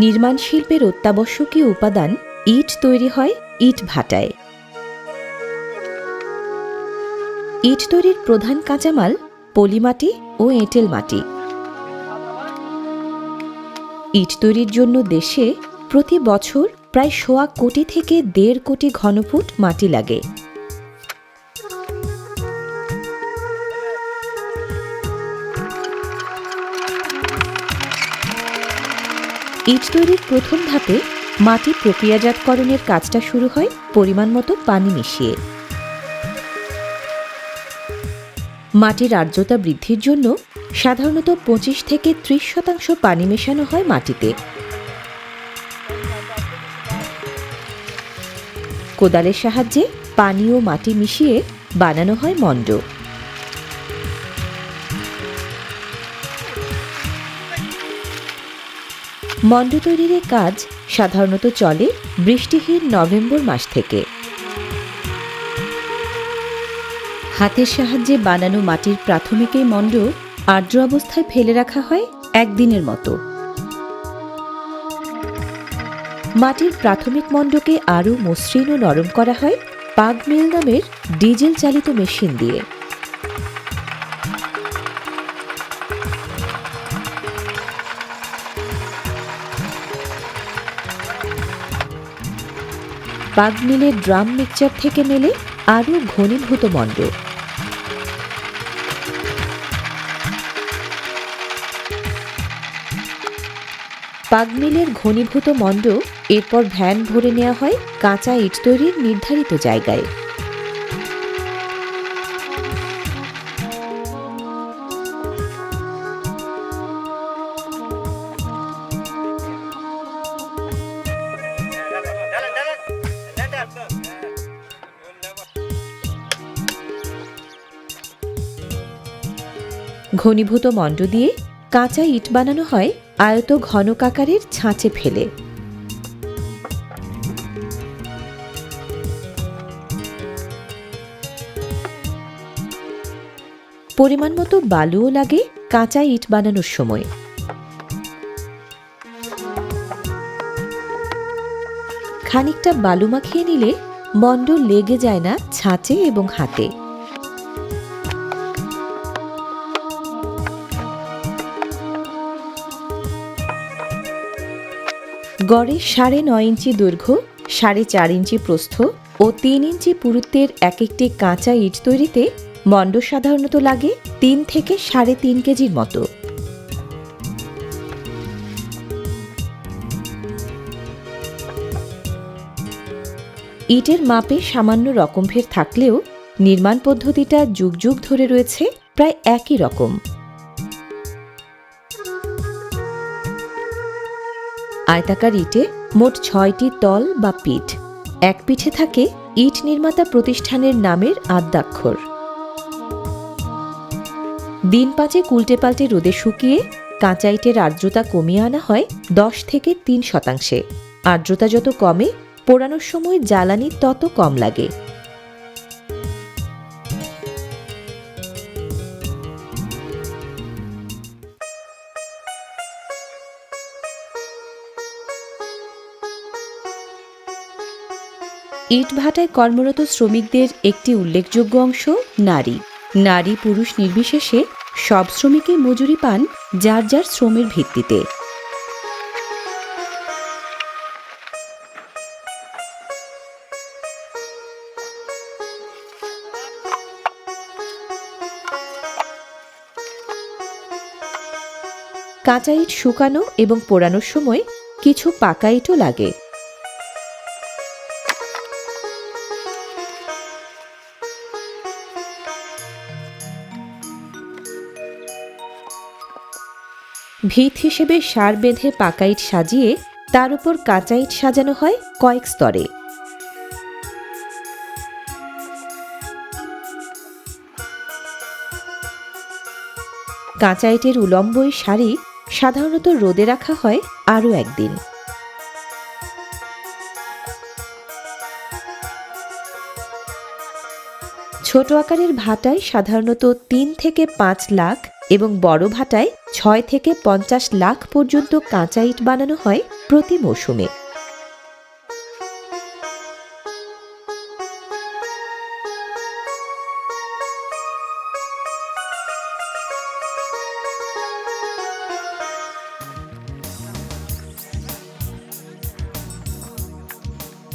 নির্মাণ শিল্পের অত্যাবশ্যকীয় উপাদান ইট তৈরি হয় ইট ভাটায়। ইট তৈরির প্রধান কাঁচামাল পলিমাটি ও এঁটেল মাটি। ইট তৈরির জন্য দেশে প্রতি বছর প্রায় ১.৫ কোটি থেকে ১.৫ কোটি ঘনফুট মাটি লাগে। ইট তৈরির প্রথম ধাপে মাটি প্রক্রিয়াজাতকরণের কাজটা শুরু হয় পরিমাণ মতো পানি মিশিয়ে। মাটির আর্দ্রতা বৃদ্ধির জন্য সাধারণত ২৫ থেকে ৩০% পানি মেশানো হয় মাটিতে। কোদালের সাহায্যে পানি ও মাটি মিশিয়ে বানানো হয় মণ্ড। মণ্ড তৈরির কাজ সাধারণত চলে বৃষ্টিহীন নভেম্বর মাস থেকে। হাতের সাহায্যে বানানো মাটির প্রাথমিক এই মণ্ড আর্দ্র অবস্থায় ফেলে রাখা হয় ১ দিনের মতো। মাটির প্রাথমিক মণ্ডকে আরও মসৃণ ও নরম করা হয় পাগ মিল নামের ডিজেল চালিত মেশিন দিয়ে। পাগ মিলের ড্রাম মিক্সচার থেকে মেলে আরও ঘনীভূত মণ্ড। পাগ মিলের ঘনীভূত মণ্ড এরপর ভ্যান ভরে নেওয়া হয় কাঁচা ইট তৈরির নির্ধারিত জায়গায়। ঘনীভূত মণ্ড দিয়ে কাঁচা ইট বানানো হয় আয়ত ঘনকাকারের ছাঁচে ফেলে। পরিমাণ মতো বালুও লাগে কাঁচা ইট বানানোর সময়। খানিকটা বালু মাখিয়ে নিলে মণ্ড লেগে যায় না ছাঁচে এবং হাতে। গড়ে ৯.৫ ইঞ্চি দৈর্ঘ্য, ৪.৫ ইঞ্চি প্রস্থ ও ৩ ইঞ্চি পুরুত্বের এক একটি কাঁচা ইট তৈরিতে মণ্ড সাধারণত লাগে ৩ থেকে ৩.৫ কেজির মতো। ইটের মাপে সামান্য রকমভেদ থাকলেও নির্মাণ পদ্ধতিটা যুগ যুগ ধরে রয়েছে প্রায় একই রকম। আয়তাকার ইটে মোট ৬টি তল বা পিঠ। এক পিঠে থাকে ইট নির্মাতা প্রতিষ্ঠানের নামের আদ্যাক্ষর। দিন ৫ উল্টে পাল্টে রোদে শুকিয়ে কাঁচা ইটের আর্দ্রতা কমিয়ে আনা হয় ১০ থেকে ৩%। আর্দ্রতা যত কমে পোড়ানোর সময় জ্বালানি তত কম লাগে। ইট ভাটায় কর্মরত শ্রমিকদের একটি উল্লেখযোগ্য অংশ নারী। নারী পুরুষ নির্বিশেষে সব শ্রমিকই মজুরি পান যার যার শ্রমের ভিত্তিতে। কাঁচা ইট শুকানো এবং পোড়ানোর সময় কিছু পাকা ইটও লাগে। ভিত হিসেবে সার বেঁধে পাকা ইট সাজিয়ে তার উপর কাঁচা ইট সাজানো হয় কয়েক স্তরে। কাঁচা ইটের উলম্ব এই সারি সাধারণত রোদে রাখা হয় আরও একদিন। ছোট আকারের ভাটায় সাধারণত ৩ থেকে ৫ লাখ এবং বড় ভাটায় ৬ থেকে ৫০ লাখ পর্যন্ত কাঁচা ইট বানানো হয় প্রতি মৌসুমে।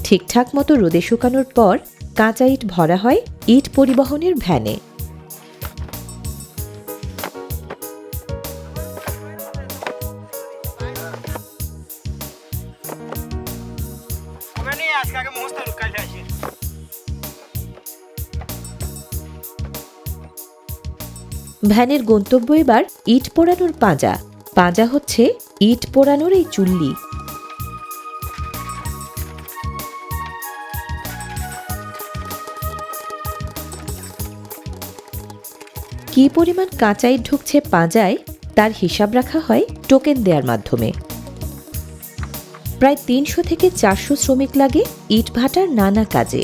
ঠিকঠাক মতো রোদে শুকানোর পর কাঁচা ইট ভরা হয় ইট পরিবহনের ভ্যানে। ভ্যানের গন্তব্য এবার ইট পোড়ানোর পাঁজা। পাঁজা হচ্ছে ইট পোড়ানোর এই চুল্লি। কি পরিমাণ কাঁচা ইট ঢুকছে পাঁজায় তার হিসাব রাখা হয় টোকেন দেওয়ার মাধ্যমে। প্রায় ৩০০ থেকে ৪০০ শ্রমিক লাগে ইট ভাটার নানা কাজে।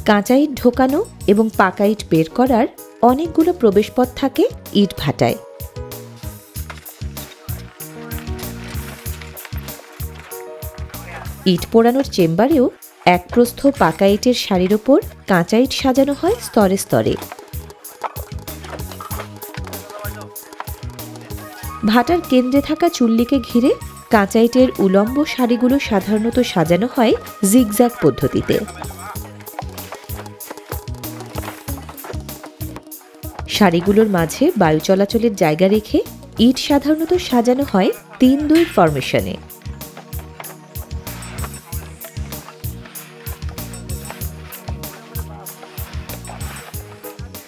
কাঁচা ইট ঢোকানো এবং পাকা ইট বের করার অনেকগুলো প্রবেশপথ থাকে ইট ভাটায়। ইট পোড়ানোর চেম্বারেও এক প্রস্থ পাকা ইটের সারির ওপর কাঁচা ইট সাজানো হয় স্তরে স্তরে। ভাটার কেন্দ্রে থাকা চুল্লিকে ঘিরে কাঁচা ইটের উলম্ব সারিগুলো সাধারণত সাজানো হয় জিগজ্যাগ পদ্ধতিতে। সারিগুলোর মাঝে বায়ু চলাচলের জায়গা রেখে ইট সাধারণত সাজানো হয় ৩-২ ফরমেশনে।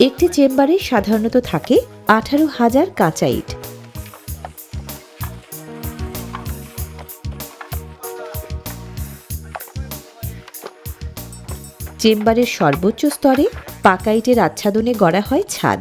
একটি চেম্বারে সাধারণত থাকে ১৮,০০০ কাঁচা ইট। চেম্বারের সর্বোচ্চ স্তরে পাকা ইটের আচ্ছাদনে গড়া হয় ছাদ।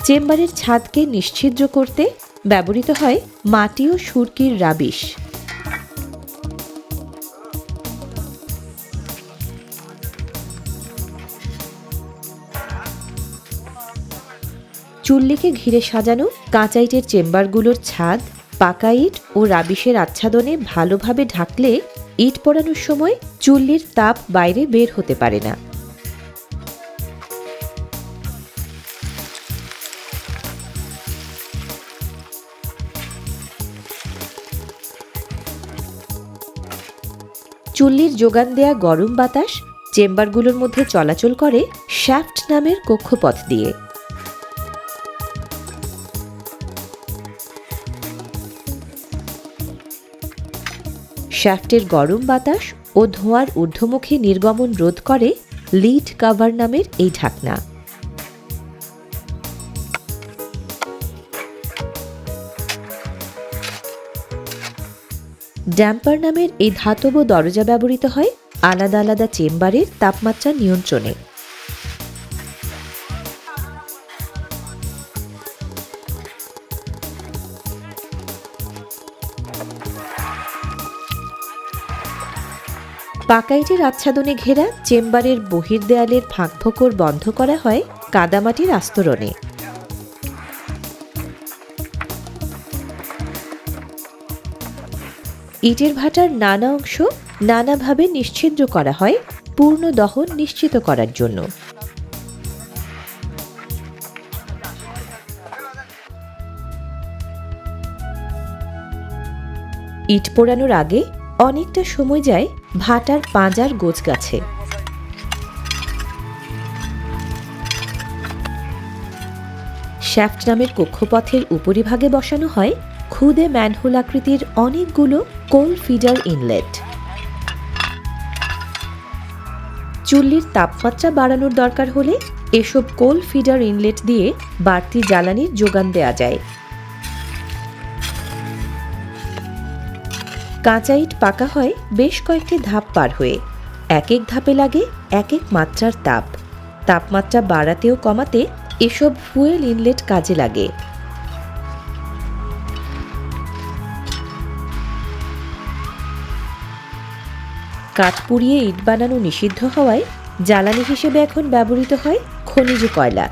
চেম্বারের ছাদকে নিশ্ছিদ্র করতে ব্যবহৃত হয় মাটি ও সুরকির রাবিশ। চুল্লিকে ঘিরে সাজানো কাঁচা ইটের চেম্বারগুলোর ছাদ পাকা ইট ও রাবিশের আচ্ছাদনে ভালোভাবে ঢাকলে ইট পোড়ানোর সময় চুল্লির তাপ বাইরে বের হতে পারে না। চুল্লির যোগান দেয়া গরম বাতাস চেম্বারগুলোর মধ্যে চলাচল করে শ্যাফট নামের কক্ষপথ দিয়ে। শ্যাফটের গরম বাতাস ও ধোঁয়ার ঊর্ধ্বমুখী নির্গমন রোধ করে লিড কাভার নামের এই ঢাকনা। ড্যাম্পার নামের এই ধাতব দরজা ব্যবহৃত হয় আলাদা আলাদা চেম্বারের তাপমাত্রা নিয়ন্ত্রণে। পাকা ইটের আচ্ছাদনে ঘেরা চেম্বারের বহির্দেয়ালের ফাঁকফোকর বন্ধ করা হয় কাদামাটির আস্তরণে। ইটের ভাটার নানা অংশ নানাভাবে নিশ্ছিদ্র করা হয় পূর্ণ দহন নিশ্চিত করার জন্য। ইট পোড়ানোর আগে অনেকটা সময় যায় ভাটার পাঁজার গোছগাছে। শ্যাফট নামের কক্ষপথের উপরিভাগে বসানো হয় খুদে ম্যানহোল আকৃতির অনেকগুলো কোল ফিডার ইনলেট। চুল্লির তাপমাত্রা বাড়ানোর দরকার হলে এসব কোল ফিডার ইনলেট দিয়ে বাড়তি জ্বালানির যোগান দেয়া যায়। কাঁচা ইট পাকা হয় বেশ কয়েকটি ধাপ পার হয়ে। এক এক ধাপে লাগে এক এক মাত্রার তাপ। তাপমাত্রা বাড়াতে ও কমাতে এসব ফুয়েল ইনলেট কাজে লাগে। কাঠ পুড়িয়ে ইট বানানো নিষিদ্ধ হওয়ায় জ্বালানি হিসেবে এখন ব্যবহৃত হয় খনিজ কয়লা।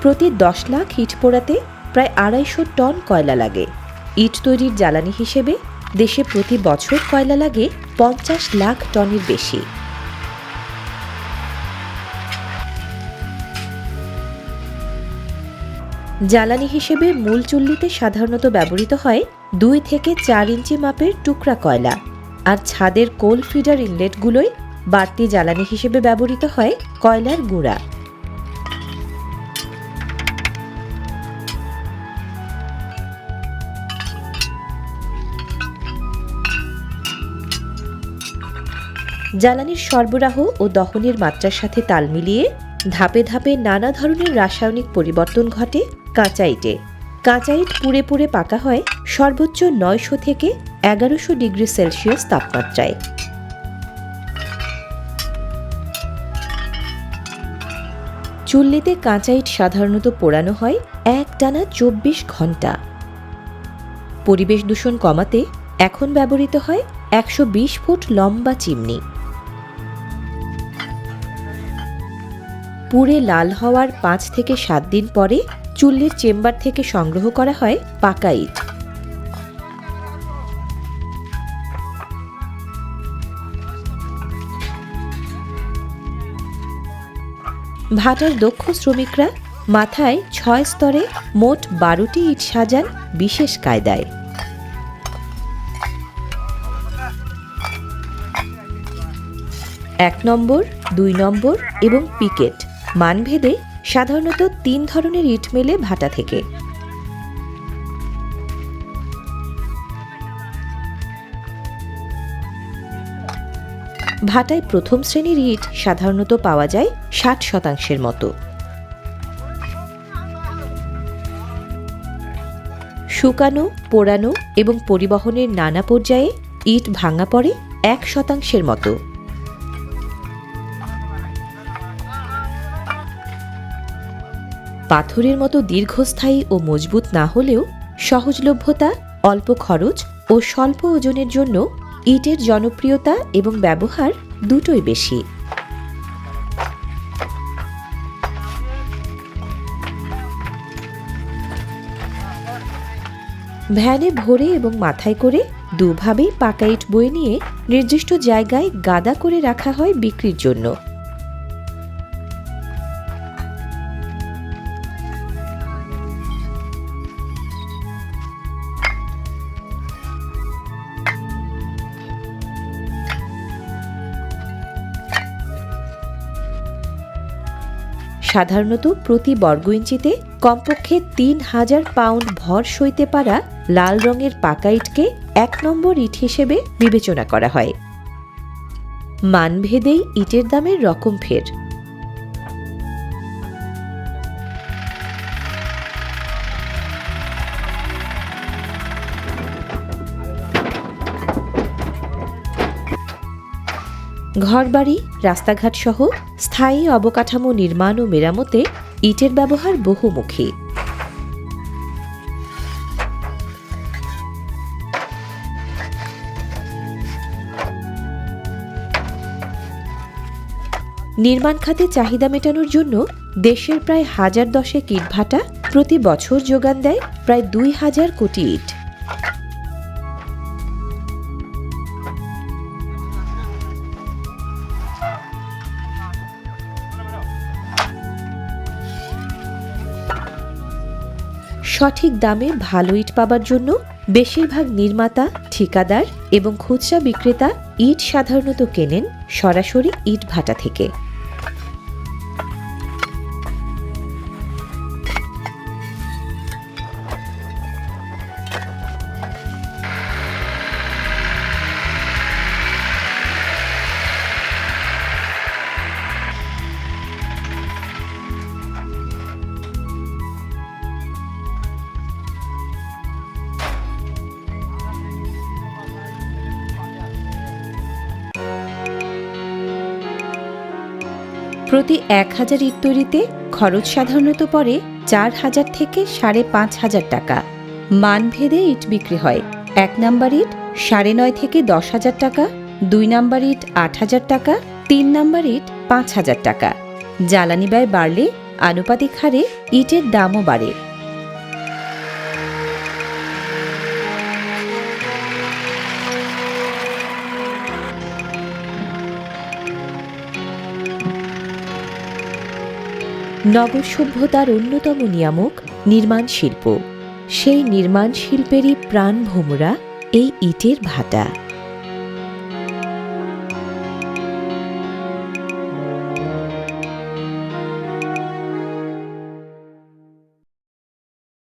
প্রতি 10 লাখ ইট পোড়াতে প্রায় 250 টন কয়লা লাগে। ইট তৈরির জ্বালানি হিসেবে দেশে প্রতি বছর কয়লা লাগে 50 লাখ টনের বেশি। জ্বালানি হিসেবে মূল চুল্লিতে সাধারণত ব্যবহৃত হয় 2 থেকে 4 ইঞ্চি মাপের টুকরা কয়লা, আর ছাদের কোল ফিডার ইনলেটগুলোই বাড়তি জ্বালানি হিসেবে ব্যবহৃত হয় কয়লার গুঁড়া। জ্বালানির সরবরাহ ও দহনের মাত্রার সাথে তাল মিলিয়ে ধাপে ধাপে নানা ধরনের রাসায়নিক পরিবর্তন ঘটে কাঁচা ইটে। কাঁচা ইট পুড়ে পুড়ে পাকা হয় সর্বোচ্চ 900 থেকে 1100 ডিগ্রি সেলসিয়াস তাপমাত্রায়। চুল্লিতে কাঁচা ইট সাধারণত পোড়ানো হয় একটানা 24 ঘন্টা। পরিবেশ দূষণ কমাতে এখন ব্যবহৃত হয় 120 ফুট লম্বা চিমনি। পুড়ে লাল হওয়ার 5 থেকে 7 দিন পরে চুল্লির চেম্বার থেকে সংগ্রহ করা হয় পাকা ইট। ভাটার দক্ষ শ্রমিকরা মাথায় 6 স্তরে মোট 12টি ইট সাজান বিশেষ কায়দায়। 1 নম্বর, 2 নম্বর এবং পিকেট মানভেদে সাধারণত 3 ধরনের ইট মেলে ভাটা থেকে। ভাটায় প্রথম শ্রেণীর ইট সাধারণত পাওয়া যায় 60% মতো। শুকানো, পোড়ানো এবং পরিবহনের নানা পর্যায়ে ইট ভাঙা পড়ে 1% মতো। পাথরের মতো দীর্ঘস্থায়ী ও মজবুত না হলেও সহজলভ্যতা, অল্প খরচ ও স্বল্প ওজনের জন্য ইটের জনপ্রিয়তা এবং ব্যবহার দুটোই বেশি। ভ্যানে ভরে এবং মাথায় করে দুভাবেই পাকা ইট বয়ে নিয়ে নির্দিষ্ট জায়গায় গাদা করে রাখা হয় বিক্রির জন্য। সাধারণত প্রতি বর্গ ইঞ্চিতে কমপক্ষে 3000 পাউন্ড ভর সইতে পারা লাল রঙের পাকা ইটকে 1 নম্বর ইট হিসেবে বিবেচনা করা হয়। মানভেদেই ইটের দামের রকম ফের। ঘরবাড়ি, রাস্তাঘাট সহ স্থায়ী অবকাঠামো নির্মাণ ও মেরামতে ইটের ব্যবহার বহুমুখী। নির্মাণ খাতে চাহিদা মেটানোর জন্য দেশের প্রায় 1010 ইটভাটা প্রতি বছর যোগান দেয় প্রায় 2000 কোটি ইট। সঠিক দামে ভালো ইট পাবার জন্য বেশিরভাগ নির্মাতা, ঠিকাদার এবং খুচরা বিক্রেতা ইট সাধারণত কেনেন সরাসরি ইট ভাটা থেকে। প্রতি 1000 ইট তৈরিতে খরচ সাধারণত পড়ে 4000 থেকে 5500 টাকা। মানভেদে ইট বিক্রি হয়। 1 নাম্বার ইট 9.5 থেকে 10,000 টাকা, 2 নাম্বার ইট 8,000 টাকা, 3 নাম্বার ইট 5,000 টাকা। জ্বালানি ব্যয় বাড়লে আনুপাতিক হারে ইটের দামও বাড়ে। নগর সভ্যতার অন্যতম নিয়ামক নির্মাণ শিল্প। সেই নির্মাণ শিল্পেরই প্রাণভোমরা এই ইটের ভাটা।